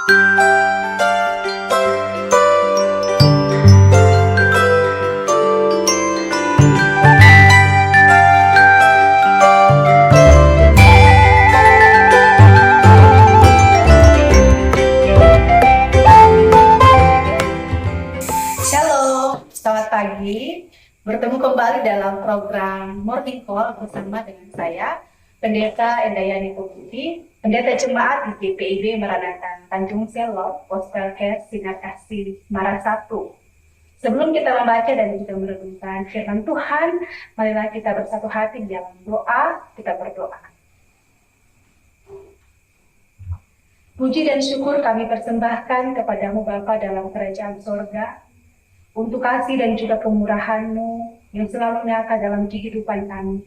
Shalom, selamat pagi. Bertemu kembali dalam program Morning Call bersama dengan saya, Pendeta Endayani Putri, Pendeta Jemaat di GPIB Maranatha Tanjung Selor, Gospel Care Sinar Kasih Semarang 1. Sebelum kita membaca dan juga merenungkan firman Tuhan, marilah kita bersatu hati dalam doa, kita berdoa. Puji dan syukur kami persembahkan kepadamu Bapa dalam kerajaan sorga, untuk kasih dan juga kemurahan-Mu yang selalu nyata dalam kehidupan kami.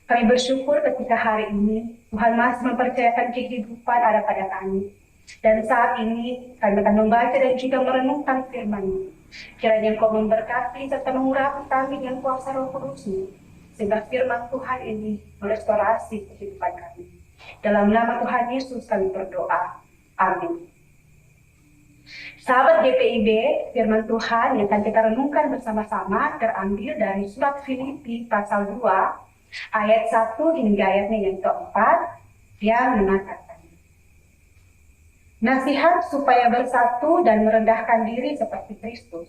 Kami bersyukur ketika hari ini Tuhan masih mempercayakan kehidupan ada pada kami. Dan saat ini kami akan membaca dan juga merenungkan firman-Mu. Kiranya Engkau memberkati serta mengurapi kami dengan kuasa Roh Kudus-Mu, sehingga firman Tuhan ini merestorasi kehidupan kami. Dalam nama Tuhan Yesus kami berdoa. Amin. Sahabat GPIB, firman Tuhan yang akan kita renungkan bersama-sama terambil dari surat Filipi pasal 2, ayat 1 hingga ayatnya yang keempat, yang mengatakan, nasihat supaya bersatu dan merendahkan diri seperti Kristus.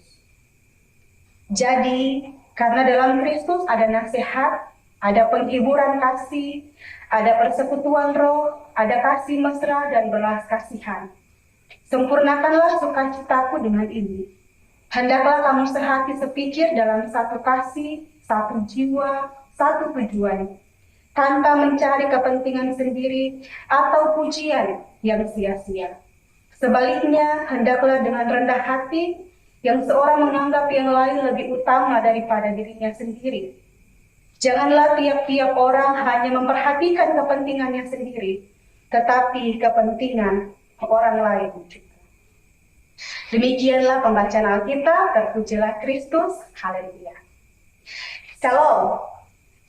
Jadi, karena dalam Kristus ada nasihat, ada penghiburan kasih, ada persekutuan roh, ada kasih mesra dan belas kasihan. Sempurnakanlah sukacitaku dengan ini. Hendaklah kamu sehati sepikir dalam satu kasih, satu jiwa, satu tujuan, tanpa mencari kepentingan sendiri atau pujian yang sia-sia. Sebaliknya, hendaklah dengan rendah hati, yang seorang menganggap yang lain lebih utama daripada dirinya sendiri. Janganlah tiap-tiap orang hanya memperhatikan kepentingannya sendiri, tetapi kepentingan orang lain juga. Demikianlah pembacaan Alkitab, terpujilah Kristus, haleluya. Shalom,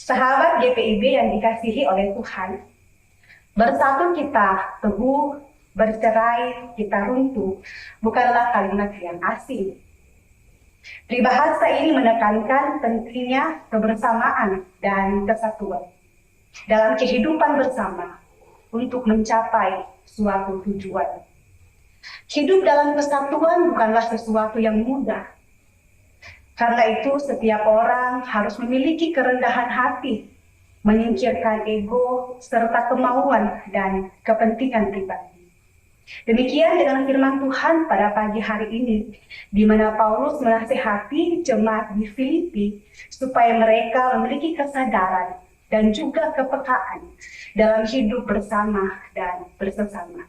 sahabat GPIB yang dikasihi oleh Tuhan. Bersatu kita teguh, bercerai kita runtuh, bukanlah kalimat yang asing. Peribahasa ini menekankan pentingnya kebersamaan dan kesatuan dalam kehidupan bersama untuk mencapai suatu tujuan. Hidup dalam kesatuan bukanlah sesuatu yang mudah. Karena itu setiap orang harus memiliki kerendahan hati, menyingkirkan ego serta kemauan dan kepentingan pribadi. Demikian dengan firman Tuhan pada pagi hari ini, di mana Paulus menasihati jemaat di Filipi supaya mereka memiliki kesadaran dan juga kepekaan dalam hidup bersama dan bersesama.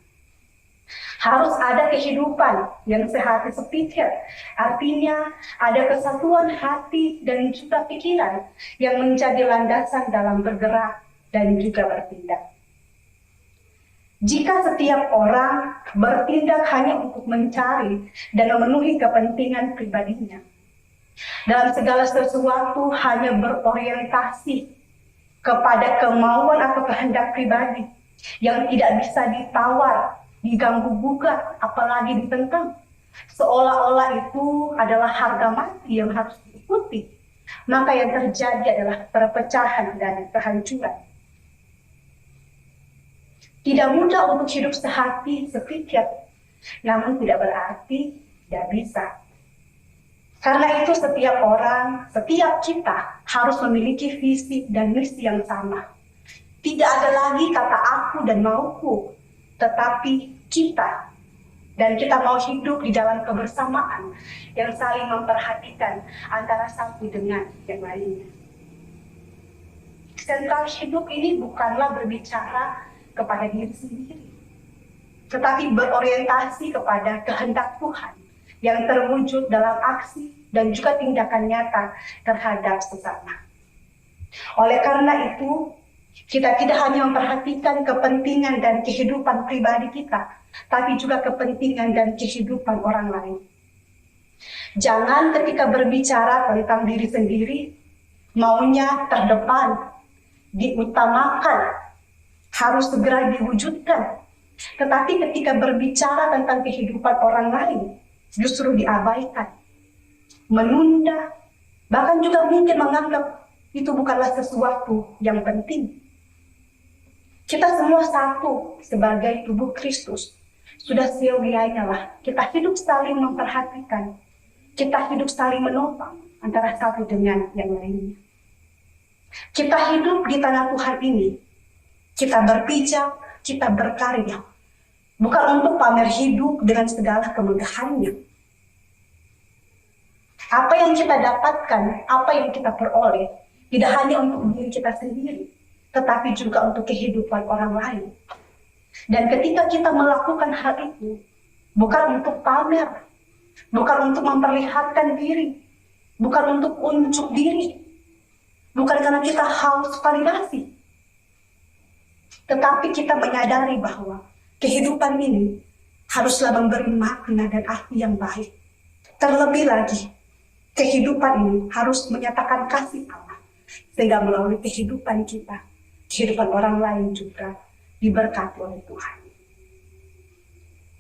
Harus ada kehidupan yang sehati sepikir, artinya ada kesatuan hati dan juga pikiran yang menjadi landasan dalam bergerak dan juga bertindak. Jika setiap orang bertindak hanya untuk mencari dan memenuhi kepentingan pribadinya, dalam segala sesuatu hanya berorientasi kepada kemauan atau kehendak pribadi yang tidak bisa ditawar, diganggu gugat, apalagi ditentang, seolah-olah itu adalah harga mati yang harus diikuti, maka yang terjadi adalah perpecahan dan kehancuran. Tidak mudah untuk hidup sehati sepikir, namun tidak berarti tidak bisa. Karena itu setiap orang, setiap kita harus memiliki visi dan misi yang sama. Tidak ada lagi kata aku dan mauku, tetapi kita. Dan kita mau hidup di dalam kebersamaan yang saling memperhatikan antara satu dengan yang lainnya. Sentral hidup ini bukanlah berbicara kepada diri sendiri, tetapi berorientasi kepada kehendak Tuhan yang terwujud dalam aksi dan juga tindakan nyata terhadap sesama. Oleh karena itu, kita tidak hanya memperhatikan kepentingan dan kehidupan pribadi kita, tapi juga kepentingan dan kehidupan orang lain. Jangan ketika berbicara tentang diri sendiri, maunya terdepan, diutamakan, harus segera diwujudkan, Tetapi ketika berbicara tentang kehidupan orang lain, justru diabaikan, menunda, bahkan juga mungkin menganggap itu bukanlah sesuatu yang penting. Kita semua satu sebagai tubuh Kristus. Sudah seyogianya lah kita hidup saling memperhatikan, kita hidup saling menopang antara satu dengan yang lainnya. Kita hidup di tanah Tuhan ini, kita berpijak, kita berkarya, bukan untuk pamer hidup dengan segala kemegahannya. Apa yang kita dapatkan, apa yang kita peroleh, tidak hanya untuk diri kita sendiri, tetapi juga untuk kehidupan orang lain. Dan ketika kita melakukan hal itu, bukan untuk pamer, bukan untuk memperlihatkan diri, bukan untuk unjuk diri, bukan karena kita haus validasi, tetapi kita menyadari bahwa kehidupan ini haruslah memberi makna dan arti yang baik. Terlebih lagi, kehidupan ini harus menyatakan kasih Allah, sehingga melalui kehidupan kita, kehidupan orang lain juga diberkati oleh Tuhan.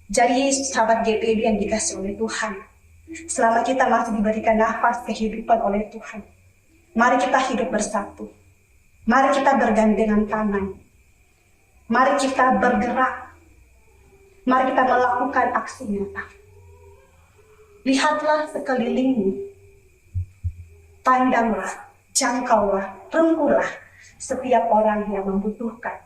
Jadi sahabat GPIB yang dikasih oleh Tuhan, selama kita masih diberikan nafas kehidupan oleh Tuhan, mari kita hidup bersatu, mari kita bergandengan tangan, mari kita bergerak, mari kita melakukan aksi nyata. Lihatlah sekelilingmu, pandanglah, jangkaulah, rengkuhlah setiap orang yang membutuhkan.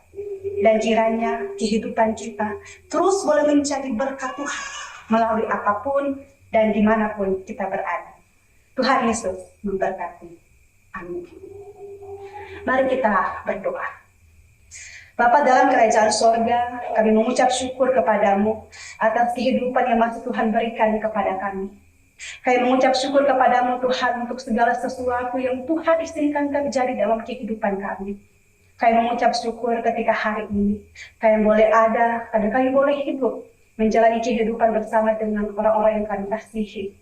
Dan kiranya kehidupan kita terus boleh menjadi berkat Tuhan melalui apapun dan dimanapun kita berada. Tuhan Yesus memberkati. Amin. Mari kita berdoa. Bapa dalam kerajaan sorga, kami mengucap syukur kepadamu atas kehidupan yang masih Tuhan berikan kepada kami. Kami mengucap syukur kepadamu Tuhan untuk segala sesuatu yang Tuhan izinkan terjadi dalam kehidupan kami. Kami mengucap syukur ketika hari ini kami boleh ada, dan kami boleh hidup, menjalani kehidupan bersama dengan orang-orang yang kami kasihi.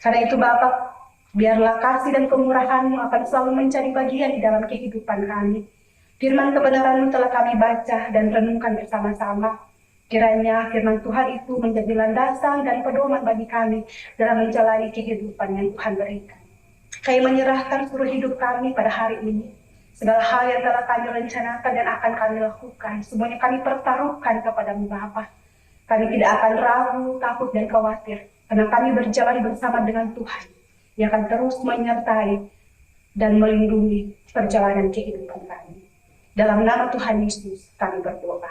Karena itu Bapa, biarlah kasih dan kemurahan-Mu akan selalu menjadi bagian di dalam kehidupan kami. Firman kebenaran-Mu telah kami baca dan renungkan bersama-sama. Kiranya firman Tuhan itu menjadi landasan dan pedoman bagi kami dalam menjalani kehidupan yang Tuhan berikan. Kami menyerahkan seluruh hidup kami pada hari ini. Segala hal yang telah kami rencanakan dan akan kami lakukan, semuanya kami pertaruhkan kepada-Mu Bapa. Kami tidak akan ragu, takut, dan khawatir, karena kami berjalan bersama dengan Tuhan, yang akan terus menyertai dan melindungi perjalanan kehidupan kami. Dalam nama Tuhan Yesus kami berdoa.